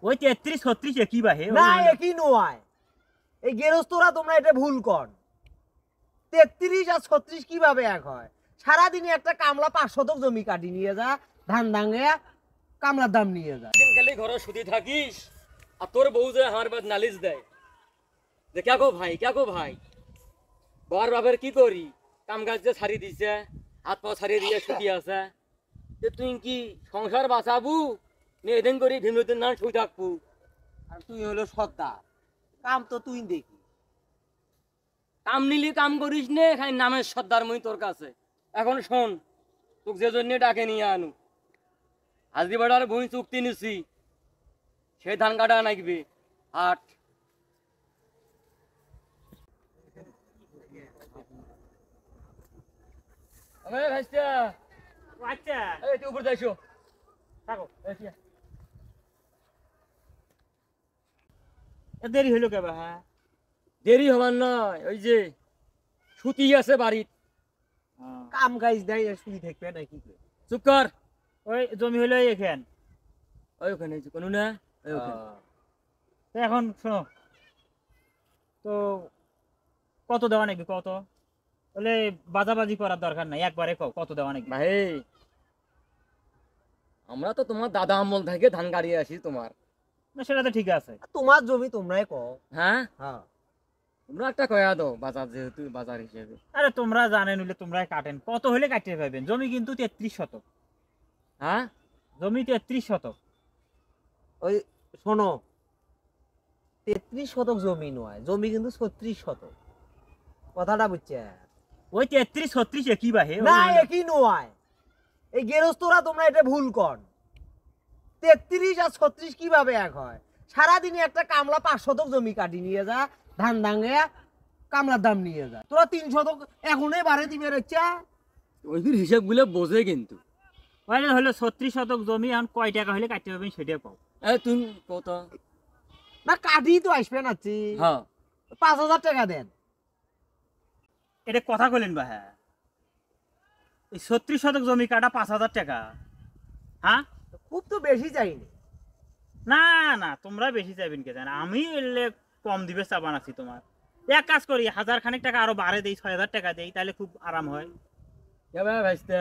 ওই 33 36 একই বাহে না একই নয়, এই গেরস্তরা তোমরা এটা ভুল কর। 33 আর 36 কিভাবে এক হয়? সারাদিনে একটা কামলা 5 শতক জমি কাটি নিয়ে যা, ধান দাঙ্গে কামলার দাম নিয়ে যা। দিন কালে ঘরে শুধু থাকিস আর তোর বউ যে আমার বাদ নালিশ দেয় যে ক্যা গো ভাই বর বাপের কি করি, কাম কাজ যে ছাড়ি দিছে, হাত পা ছাড়িয়ে দিয়ে ছুটি আছে, যে তুই কি সংসার বাঁচাবু নে এদিন করি ভিমতির নাম শুই থাকবু। আর তুই হলো সর্দার, কাম তো তুই দেখি। কাম নিলি কাম করিস নে, খাই নামের সর্দার মুই তোর কাছে। এখন শোন, তোকে যে জন্য ডাকে নিয়ে আনু, হাজরি বাড়ার ভূমি চুক্তি নিছি, সেই ধান কাটা নাকবি। আট আচ্ছা উপর যাইছো থাকো। দেরি হইলো কে বাহা? দেরি হবার নয়, ওই যে সুতি আছে বাড়ির। কাম কাজ দেয় শুই থাকবে না কি করে? চুপ কর। ওই জমি হইলো এখান। ওই ওখানে কোনো না, ওই ওখানে। তো এখন শোনো, তো কত দেওয়া নাকি? কত বলে বাজাবাজি করার দরকার নাই, একবারে কত দেওয়া নাকি? ভাই আমরা তো তোমার দাদা আমল থেকে ধান গাড়িয়ে আসি তোমার। না সেটা তো ঠিক আছে। তোমার জমি তোমরাই কও। হ্যাঁ হ্যাঁ, তোমরা একটা কয়া দাও, বাজার যেহেতু বাজার হিসেবে। আরে তোমরা জানেন হইলে তোমরাই কাটেন, কত হলে কাটিয়ে পাবেন? জমি কিন্তু 33 শতক। হ্যাঁ জমি 33 শতক। ওই শোনো, 33 শতক জমি নয়, জমি কিন্তু 36 শতক। কথাটা বুঝছে? ওই 33 36 একই বাহে। না একই নয়, এই গেরস্তরা তোমরা এটা ভুল কর। 33 আর 36 কিভাবে এক হয়? সারাদিনে একটা কামলা 5 শতক জমি কাটি নিয়ে যা, ধান দাঙ্গে কামলার দাম নিয়ে যা। তোরা 3 শতক এখনই বাড়ে দিবে রেচ্ছা। ওই হিসেবগুলো বোঝে কিন্তু। ওইটা হলো 36 শতক জমি, এখন কয় টাকা হলে কাটতে পাবেন সেটা পাও। তুমি কত? না কাটি তো আসবে না, হ্যাঁ 5,000 টাকা দেন। এটা কথা কইলেন বা? হ্যাঁ, এই 36 শতক জমি কাটা 5,000 টাকা? হ্যাঁ খুব তো বেশি চাইনি। না না, তোমরা বেশি চাইবেন কে জানে, আমি এলে কম দিবে চা বানাচ্ছি তোমার। এক কাজ করি, 1000 খানিক টাকা আরো বাড়ে দেই, 6,000 টাকা দেই, তাহলে খুব আরাম হয়। কে ভাই ভাইস্তা,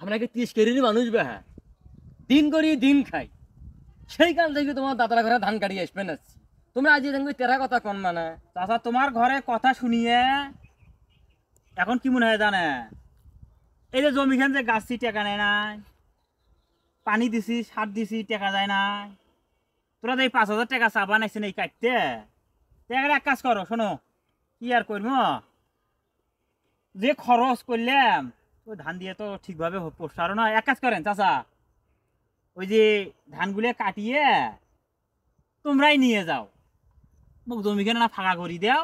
আমরা কি 30 কেরির মানুষ বে? হ্যাঁ, দিন করি দিন খাই, সেই কাল থেকে তোমার দাদারা ঘরে ধান কাটিয়ে আসবে না। তোমরা আজ দেখবে তেরা কথা কন মানে। চাচা তোমার ঘরে কথা শুনিয়ে এখন কি মনে হয় জানে, এই যে জমিখান যে গাছছি টাকা নেয় নাই, পানি দিছি সার দিছি টাকা যায় নাই, তোরা যে 5,000 টাকা চা বানাইছেন এই কাটতে, টাকাটা এক কাজ করো, শোনো কি আর করবো, যে খরচ করলাম ওই ধান দিয়ে তো ঠিকভাবে পোষারও না। এক কাজ করেন চাচা, ওই যে ধানগুলো কাটিয়ে তোমরাই নিয়ে যাও, মোক জমিখানে না ফাঁকা করি দাও,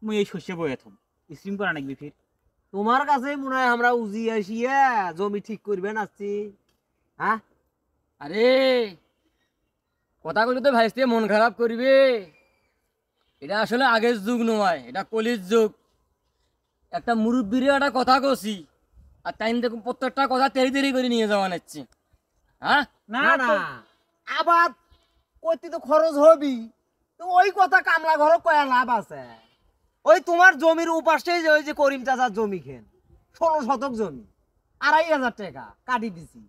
মুই এই শস্য বয়ে থম স্ট্রিম করা নাকি ফির। তোমার কাছে মনে হয় আমরা উজি আসিয়া জমি ঠিক করবেন আসছি। হ্যাঁ আরে কথাগুলো তো ভাইস্তে মন খারাপ করবে, এটা আসলে আগের যুগ নয়, এটা কলির যুগ। একটা মুরব্বীর একটা কথা কছি, আর তাই দেখুন প্রত্যেকটা কথা তেরি তেরি করে নিয়ে যাওয়া নিচ্ছে। হ্যাঁ না না না, আবার করতে তো খরচ হবি, তো ওই কথা কামলা ঘর কয়া লাভ আছে? ওই তোমার জমির উপাসে যে ওই যে করিম চাচার জমি খেন 16 শতক জমি, 2,500 টাকা কাটি দিছি।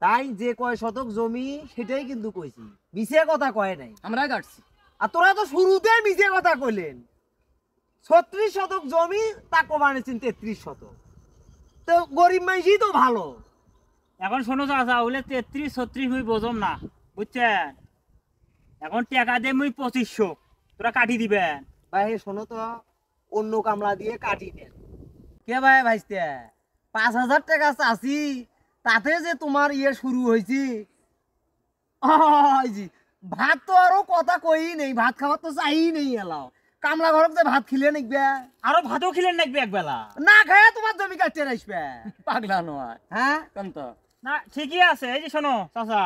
তাই যে কয় শতক জমি সেটাই কিন্তু কইছি, মিছে কথা কয় নাই। আমরা কাটছি। আর তোরা তো শুরুতেই মিছে কথা কইলেন। 36 শতক জমি তাকে বানিয়েছেন 33 শতক, তো গরিব মানুষই তো ভালো। এখন শোনো চাচা, বলে 33 36 মুই বোঝম না, বুঝছেন? এখন টাকা দিয়ে মুই 2500, তোরা কাটি দিবেন। ভাই শোনো তো, অন্য কামলা দিয়ে কাটি নেন। কে ভাই ভাইস্তে 5,000 টাকা চাষি, তাতে যে তোমার ইয়ে শুরু হয়েছি। ভাত তো আরো কথা কই নেই, ভাত খাবার তো চাই নেই এলাও। কামলা ঘরক যে ভাত খিলে নিকবে, আরো ভাতও খিলেন নাকবে একবেলা? না খায় তোমার জমি কাটতে আসবে। পাগলা নয় হ্যাঁ কান্ত। না ঠিকই আছে। এই যে শোনো চাচা,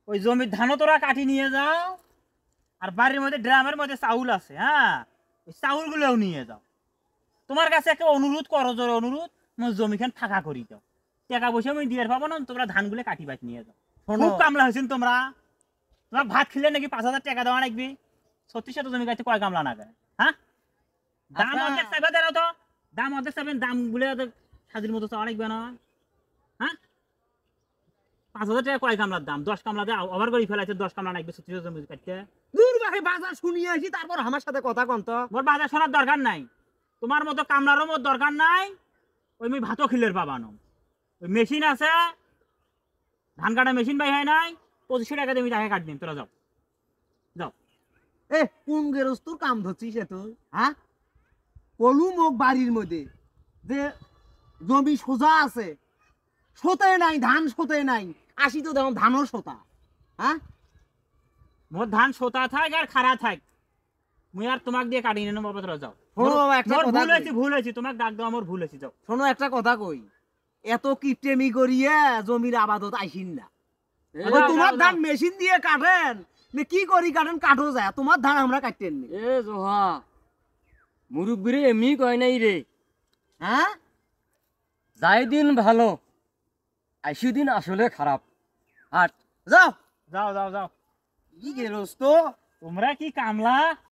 ওই জমির ধানও তোরা কাটি নিয়ে যাও, আর বাড়ির মধ্যে ড্রামের মধ্যে চাউল আছে, হ্যাঁ ওই চাউলগুলোও নিয়ে যাও। তোমার কাছে একটা অনুরোধ করো, জোরে অনুরোধ, মোর জমিখান ফাঁকা করি দাও, টাকা পয়সা আমি দিয়ে পাবো না, তোমরা ধানগুলো কাটি বাট নিয়ে যাও। শোনো খুব কামলা হয়েছেন তোমরা। তোমার ভাত খেলে নাকি 5,000 টাকা দেওয়া লাগবে। 36 জমি গাইতে কয় কামলা নাগে? হ্যাঁ, দাম আচ্ছা। অর্ধেক চাইবে দেও তো, দাম অর্ধেক চাইবেন, দাম গুলো সাজির মতো চাওয়া লাগবে না? হ্যাঁ, 5,000 টাকা কয় কামলার দাম? 10 কামলা দিয়ে ওভার করে ফেলাইছে, 10 কামলা লাগবে 36 জমি কাটতে। দূর ভাই বাজার শুনিয়ে আসি তারপর আমার সাথে কথা কন তো। মোর বাজার শোনার দরকার নাই, তোমার মতো কামলারও মোর দরকার নাই। ওই আমি ভাতও খিলের পাবানো, ওই মেশিন আছে, ধান কাটা মেশিন বাই হয় নাই, 2500 টাকা দিয়ে আমি তাকে কাট দিন। তোরা যাও যাও। এ কোন গেরস্তুর কাম ধরছিস এ তুই? হ্যাঁ, কলু মোক বাড়ির মধ্যে যে জমি সোজা আছে, সোতে নাই, ধান সোতে নাই, আসি তো দেখুন ধানও সোতা। হ্যাঁ, মোর ধান সোতা থাক আর খাড়া থাক, মুই আর তোমাক দিয়ে কাটি নেবো বাবা। তোরা যাও। শোনো বাবা, একটা মোর কথা ভুল কই। হয়েছে, ভুল হয়েছে, তোমাক ডাক দাও, আমার ভুল হয়েছে। যাও। শোনো একটা কথা কই, এত কিপটেমি করিয়ে জমির আবাদত আইসিন না। এ, ওই তোমার ধান মেশিন দিয়ে কাটেন না কি করি কাটেন, কাটো যায়, তোমার ধান আমরা কাটেন নি। এ জোহা মুরব্বীরে এমনি কয় নাই রে, হ্যাঁ, যাই দিন ভালো আইসি দিন আসলে খারাপ। আর যাও যাও যাও যাও। কি গেরস্ত। তোমরা কি কামলা